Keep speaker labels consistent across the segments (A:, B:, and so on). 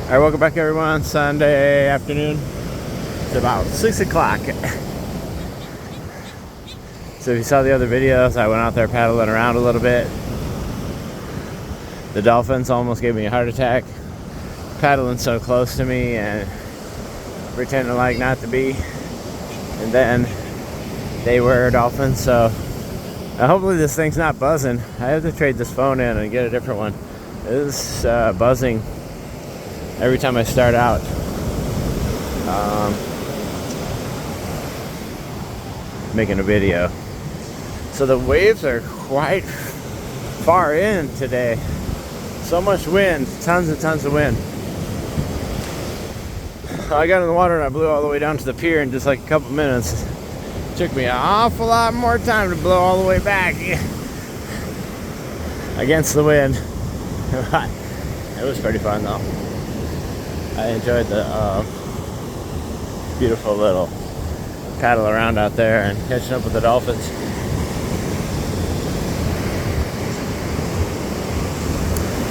A: Alright, welcome back everyone. Sunday afternoon. It's about 6 o'clock. So if you saw the other videos, I went out there paddling around a little bit. The dolphins almost gave me a heart attack. Paddling so close to me and pretending like not to be. And then they were dolphins, so hopefully this thing's not buzzing. I have to trade this phone in and get a different one. It's buzzing every time I start out. Making a video. So the waves are quite far in today. So much wind, tons and tons of wind. I got in the water and I blew all the way down to the pier in just like a couple minutes. It took me an awful lot more time to blow all the way back against the wind. It was pretty fun though. I enjoyed the beautiful little paddle around out there and catching up with the dolphins.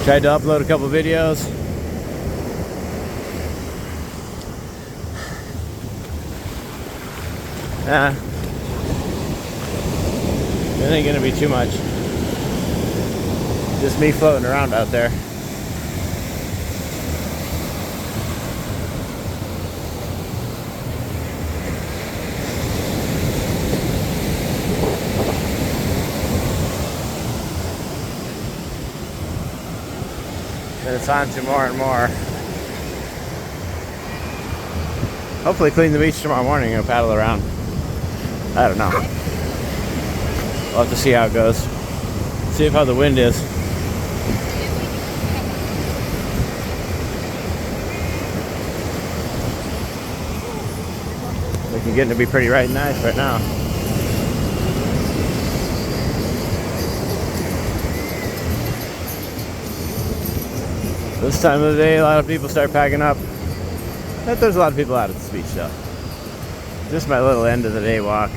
A: Tried to upload a couple videos. It ain't gonna be too much. Just me floating around out there. And it's on to more and more. Hopefully clean the beach tomorrow morning and paddle around. I don't know. We'll have to see how it goes. See how the wind is. It's getting to be pretty nice right now. This time of the day, a lot of people start packing up. But there's a lot of people out at this beach though. Just my little end of the day walk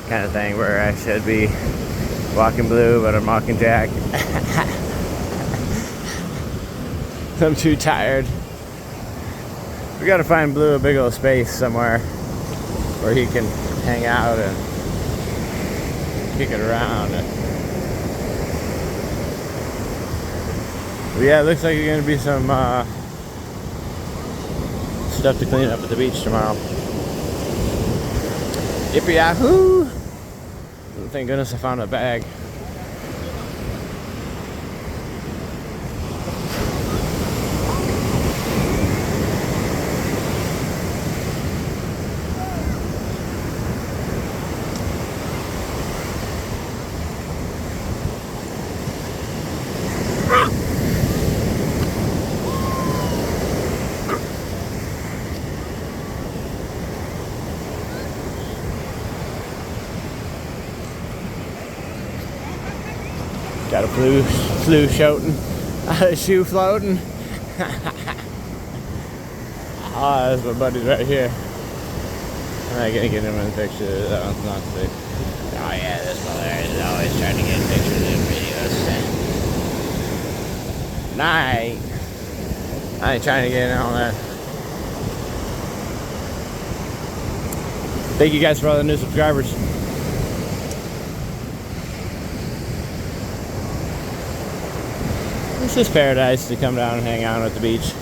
A: kind of thing where I should be walking Blue, but I'm walking Jack. I'm too tired. We gotta find Blue a big old space somewhere where he can hang out and kick it around. But yeah, it looks like there's gonna be some stuff to clean up at the beach tomorrow. Yippee yahoo! Thank goodness I found a bag. Got a flu floating, shoe floating. Oh, that's my buddies right here. I'm not gonna get him in the picture. That one's not sick. Oh yeah, this mother is always trying to get pictures and videos. Night. I ain't trying to get in on that. Thank you guys for all the new subscribers. This is paradise to come down and hang out at the beach.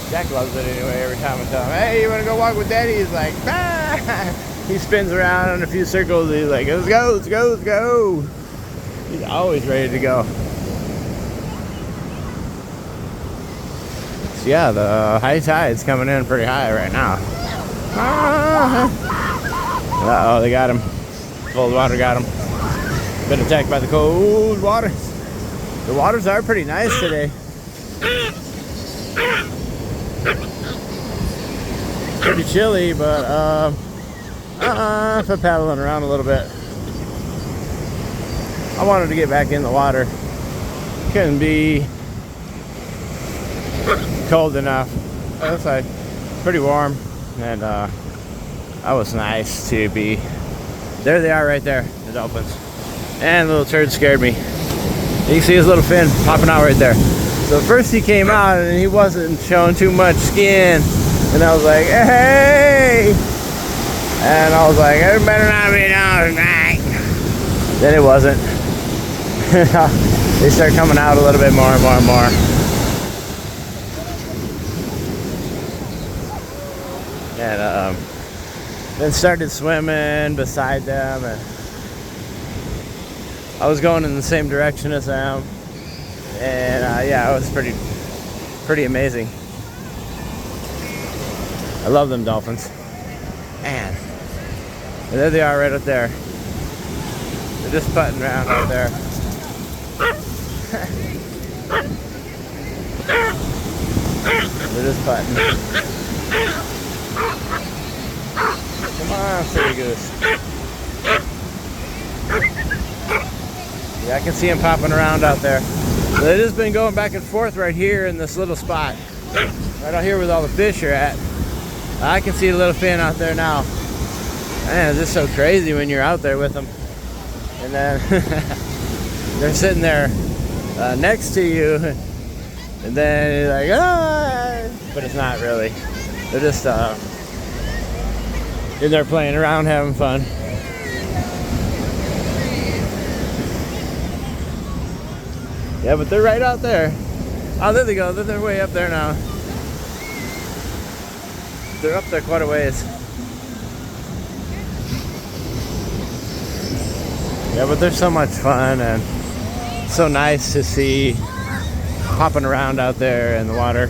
A: Jack loves it anyway. Every time I tell him, hey, you want to go walk with Daddy? He's like, ah! He spins around in a few circles. He's like, let's go, let's go, let's go. He's always ready to go. So yeah, the high tide's coming in pretty high right now. Uh-oh, they got him. Cold water got him. Been attacked by the cold water. The waters are pretty nice today. Pretty chilly, but for paddling around a little bit. I wanted to get back in the water. Couldn't be cold enough. It's like pretty warm, and that was nice to be. There they are right there, the dolphins. And the little turd scared me. You can see his little fin popping out right there. So first he came out and he wasn't showing too much skin. And I was like, hey! And I was like, it better not be down tonight. Then it wasn't. They start coming out a little bit more and more and more. And then started swimming beside them. And I was going in the same direction as them. And yeah, it was pretty amazing. I love them dolphins. Man. And there they are right up there. They're just putting around out there. They're just putting. Come on, silly goose. Yeah, I can see them popping around out there. They've just been going back and forth right here in this little spot. Right out here where all the fish are at. I can see the little fin out there now. Man, it's just so crazy when you're out there with them. And then they're sitting there next to you. And then you're like, ah! But it's not really. They're just in there playing around, having fun. Yeah, but they're right out there. Oh, there they go. They're way up there now. They're up there quite a ways. Yeah, but they're so much fun and so nice to see popping around out there in the water.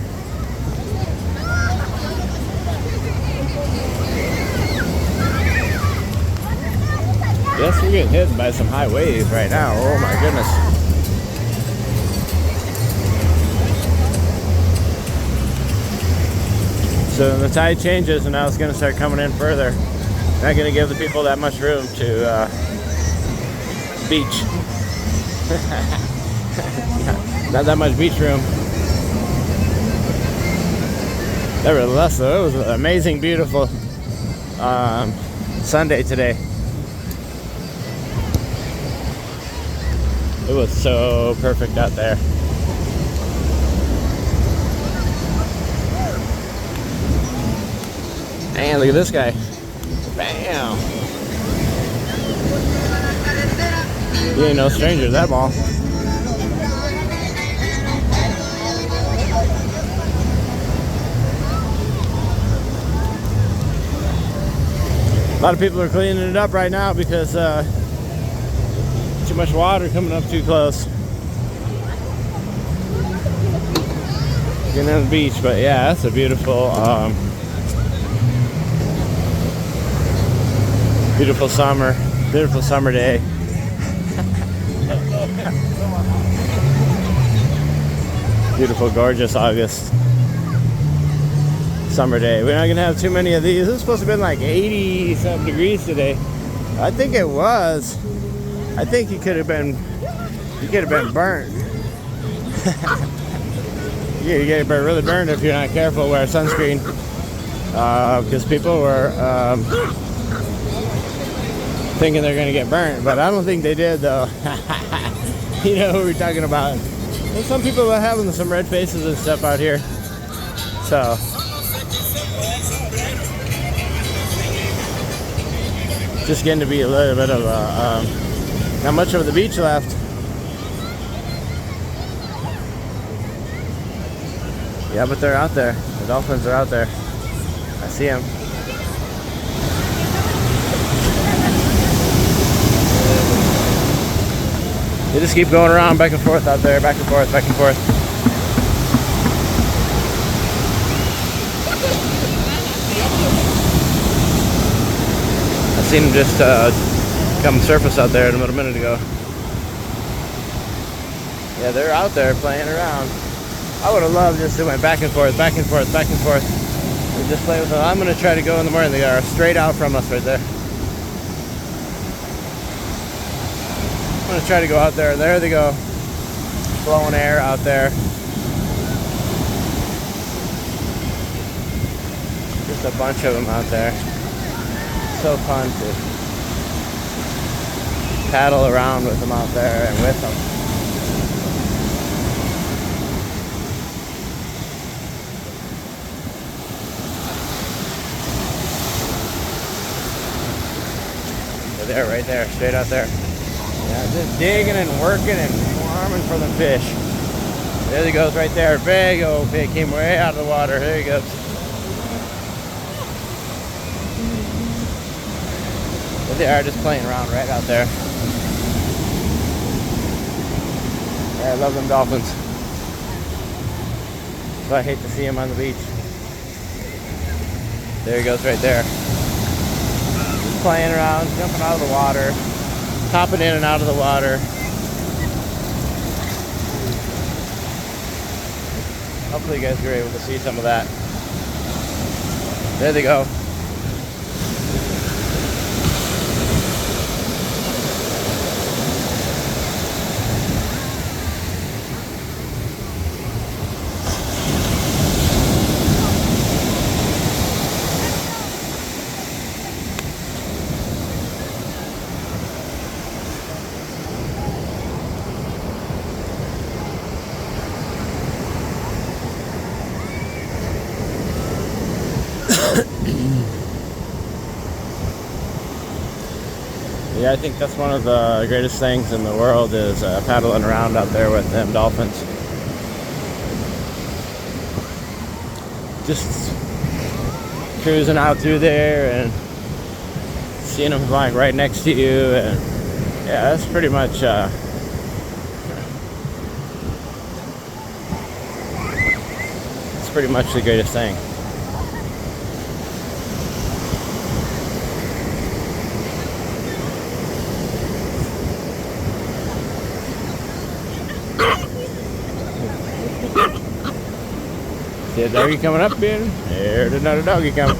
A: Yes, we're getting hit by some high waves right now. Oh my goodness. So the tide changes and now it's going to start coming in further. Not going to give the people that much room to beach. Not that much beach room. Nevertheless, though, it was an amazing, beautiful Sunday today. It was so perfect out there. Man, look at this guy. Bam! He ain't no stranger to that ball. A lot of people are cleaning it up right now because too much water coming up too close. Getting on the beach, but yeah, that's a beautiful beautiful summer day. Beautiful, gorgeous August summer day. We're not gonna have too many of these. It's supposed to be like 80-something degrees today. I think it was. I think you could have been burnt. You get really burned if you're not careful. Wear sunscreen because people were thinking they're gonna get burnt, but I don't think they did though. You know who we're talking about. There's some people are having some red faces and stuff out here. So just getting to be a little bit of not much of the beach left. Yeah, but they're out there. The dolphins are out there. I see them. They just keep going around back and forth out there, back and forth, back and forth. I seen them just come surface out there a minute ago. Yeah, they're out there playing around. I would have loved just to went back and forth, back and forth, back and forth, and just play with them. I'm going to try to go in the morning. They are straight out from us right there. I'm going to try to go out there. There they go. Blowing air out there. Just a bunch of them out there. So fun too. paddle around with them out there and with them. They're there, right there, straight out there. Yeah, just digging and working and farming for the fish. There he goes right there. Big old pig came way out of the water. There he goes. But they are just playing around right out there. Yeah, I love them dolphins. So I hate to see them on the beach. There he goes right there. Just playing around, jumping out of the water, hopping in and out of the water. Hopefully you guys were able to see some of that. There they go. Yeah, I think that's one of the greatest things in the world is paddling around out there with them dolphins. Just cruising out through there and seeing them like right next to you, and yeah, that's pretty much it's pretty much the greatest thing. See a doggy coming up here? There's another doggy coming.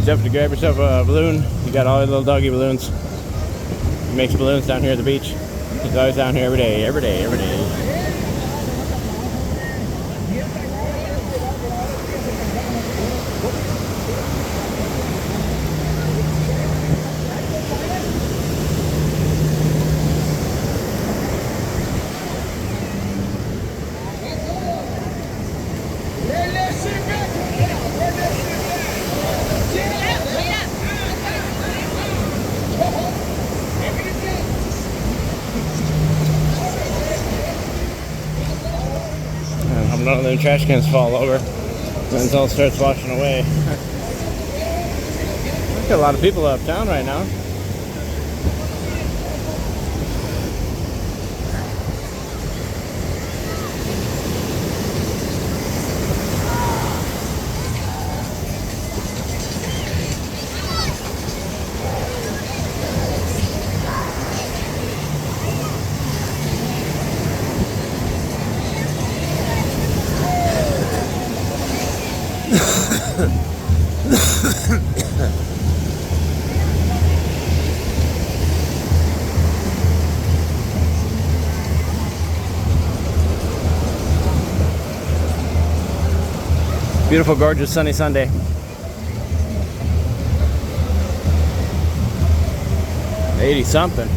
A: Have to grab yourself a balloon. You got all the little doggy balloons. He makes balloons down here at the beach. He's always down here every day, every day, every day. None of them trash cans fall over. Then it all starts washing away. Got a lot of people uptown right now. Beautiful, gorgeous, sunny Sunday. $80 something.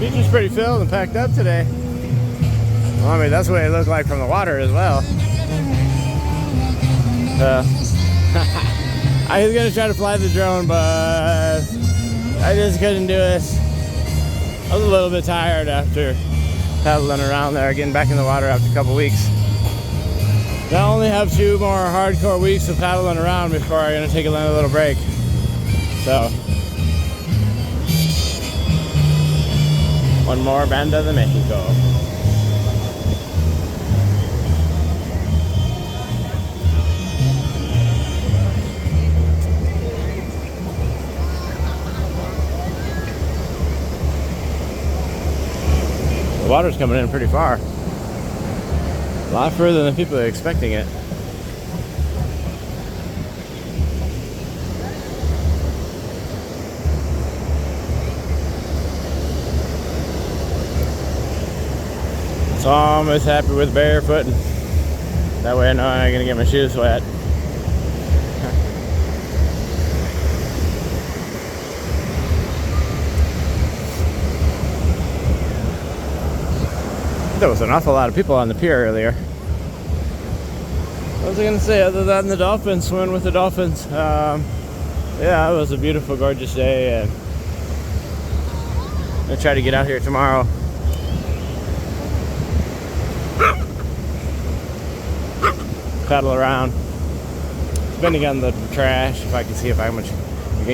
A: Beach is pretty filled and packed up today. Well, I mean, that's the way it looked like from the water as well. I was gonna try to fly the drone, but I just couldn't do it. I was a little bit tired after paddling around there, getting back in the water after a couple weeks. I only have 2 more hardcore weeks of paddling around before I'm gonna take a little break. So, one more Banda de Mexico. The water's coming in pretty far. A lot further than people are expecting it. So I'm almost happy with barefoot. That way I know I'm not gonna get my shoes wet. There was an awful lot of people on the pier earlier. What was I gonna say other than the dolphins, swimming with the dolphins? Yeah, it was a beautiful, gorgeous day, and I'm gonna try to get out here tomorrow. Paddle around, depending on the trash. If I can see if I can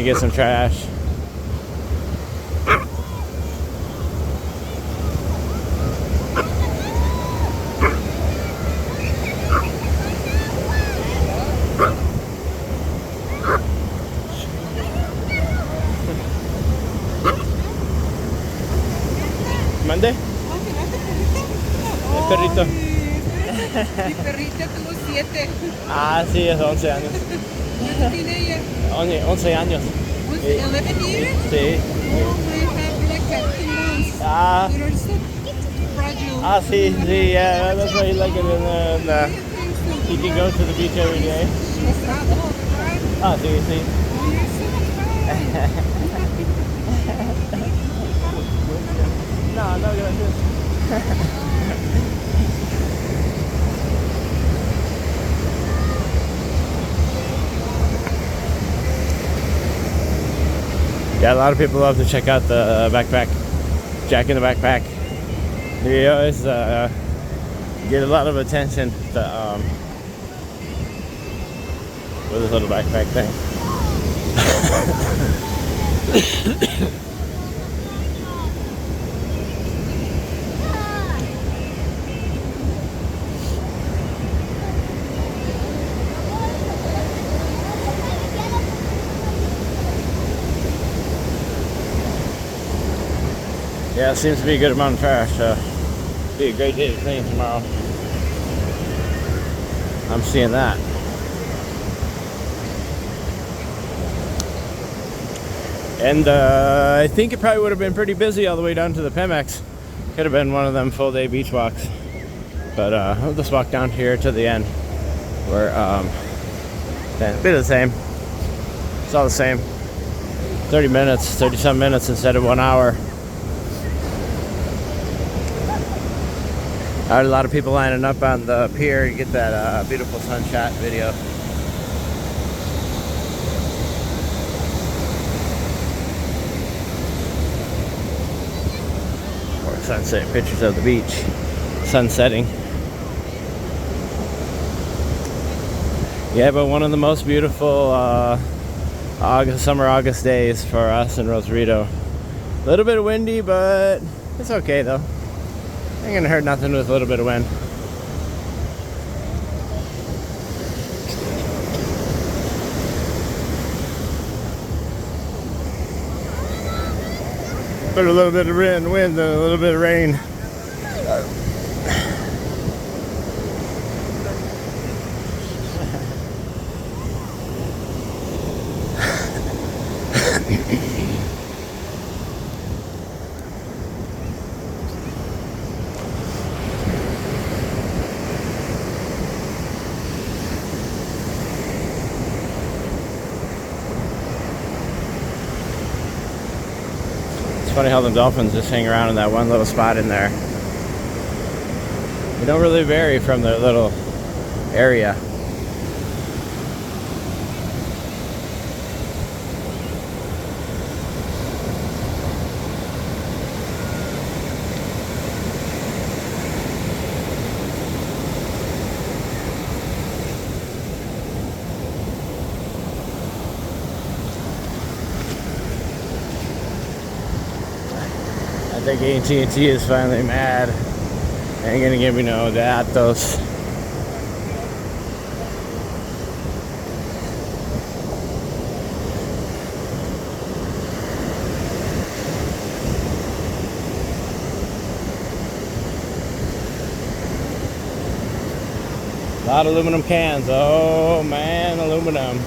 A: get some trash. ¿Mande? El perrito.
B: Mi perrita tuvo 7.
A: Ah, sí, es 11 años.
B: ¿Cuánto tiene ella?
A: 11 años.
B: 11 years?
A: Sí.
B: Oh, I have like 13 months.
A: Ah,
B: But it's so fragile.
A: ah, sí, sí, yeah, that's why he like it. And he can go to the beach every day. Ah, sí, sí. No, no, gracias. Yeah, a lot of people love to check out the backpack, Jack in the Backpack. He always get a lot of attention to, with his little backpack thing. Yeah, it seems to be a good amount of trash. Be a great day to clean tomorrow. I'm seeing that. And I think it probably would have been pretty busy all the way down to the Pemex. Could have been one of them full day beach walks. But I'll just walk down here to the end where a bit of the same. It's all the same. 30 minutes, 30 some minutes instead of 1 hour. I had a lot of people lining up on the pier to get that beautiful sunshot video. Or sunset pictures of the beach, sun setting. Yeah, but one of the most beautiful August days for us in Rosarito. A little bit windy, but it's okay though. Ain't gonna hurt nothing with a little bit of wind. Put a little bit of wind and a little bit of rain. Funny how the dolphins just hang around in that one little spot in there. They don't really vary from their little area. I think AT&T is finally mad. Ain't gonna give me no datos. A lot of aluminum cans. Oh man, aluminum.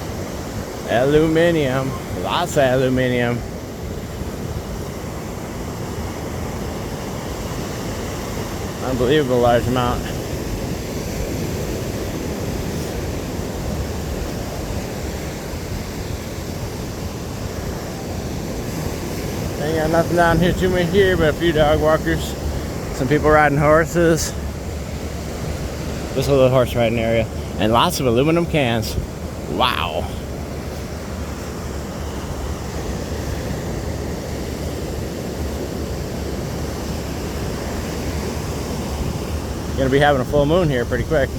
A: Aluminium. Lots of aluminium. Unbelievable large amount. Ain't got nothing down here too much here, but a few dog walkers, some people riding horses. This little horse riding area, and lots of aluminum cans. Wow. Gonna be having a full moon here pretty quick.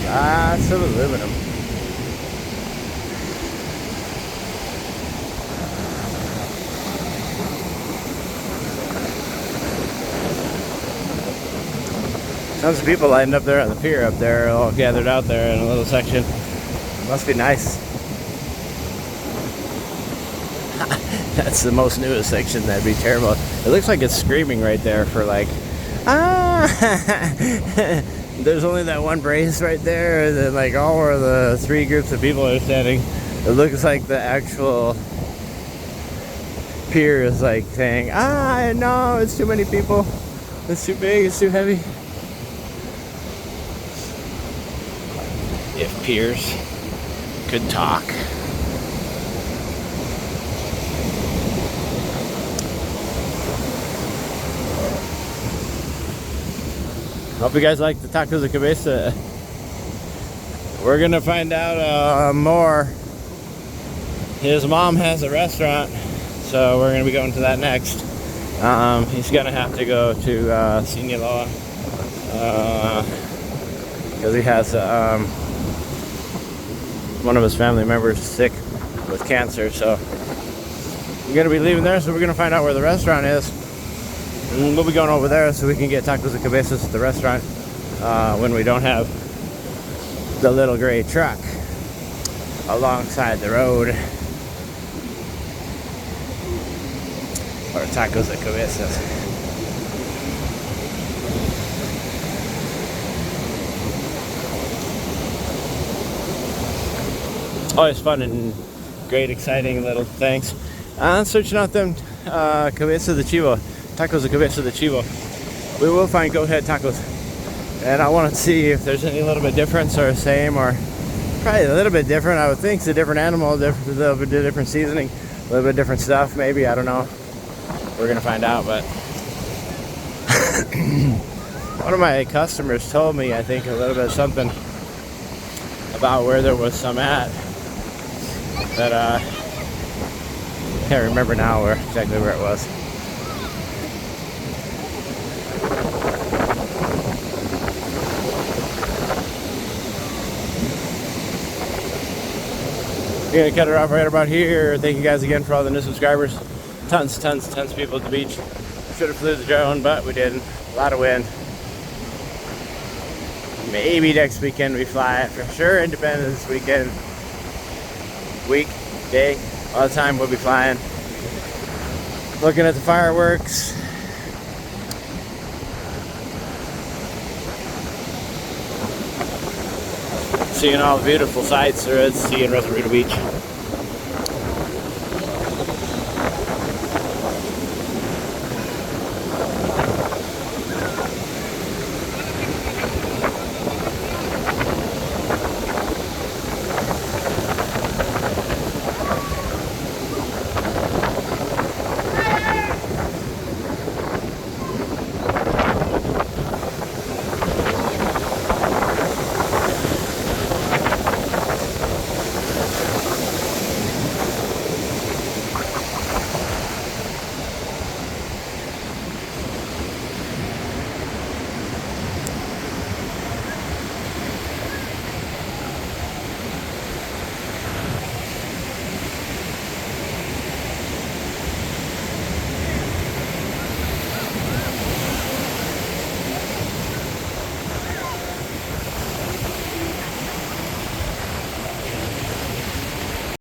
A: Lots of aluminum. Tons of people lined up there on the pier up there, all gathered out there in a little section. Must be nice. That's the most newest section. That'd be terrible. It looks like it's screaming right there for like, ah! There's only that one brace right there, and then like all of the three groups of people are standing. It looks like the actual pier is like saying, ah, no, it's too many people. It's too big, it's too heavy. If piers could talk. Hope you guys like the tacos de cabeza. We're gonna find out more. His mom has a restaurant, so we're gonna be going to that next. He's gonna have to go to Sinaloa because he has one of his family members sick with cancer. So we're gonna be leaving there, so we're gonna find out where the restaurant is. And we'll be going over there so we can get tacos de cabezas at the restaurant when we don't have the little gray truck alongside the road. Or tacos de cabezas. Always fun and great, exciting little things. Searching out them cabeza de chivo. Tacos de cabeza de chivo. We will find goat head tacos, and I want to see if there's any little bit difference or same, or probably a little bit different. I would think it's a different animal, a little bit different seasoning, a little bit different stuff. Maybe, I don't know. We're gonna find out. But one of my customers told me, I think, a little bit something about where there was some at, but can't remember now exactly where it was. We're gonna cut it off right about here. Thank you guys again for all the new subscribers. Tons of people at the beach. Should have flew the drone, but we didn't. A lot of wind. Maybe next weekend we fly. For sure, Independence weekend. Week, day, all the time we'll be flying. Looking at the fireworks. seeing all the beautiful sights there is to see in Resaruta Beach.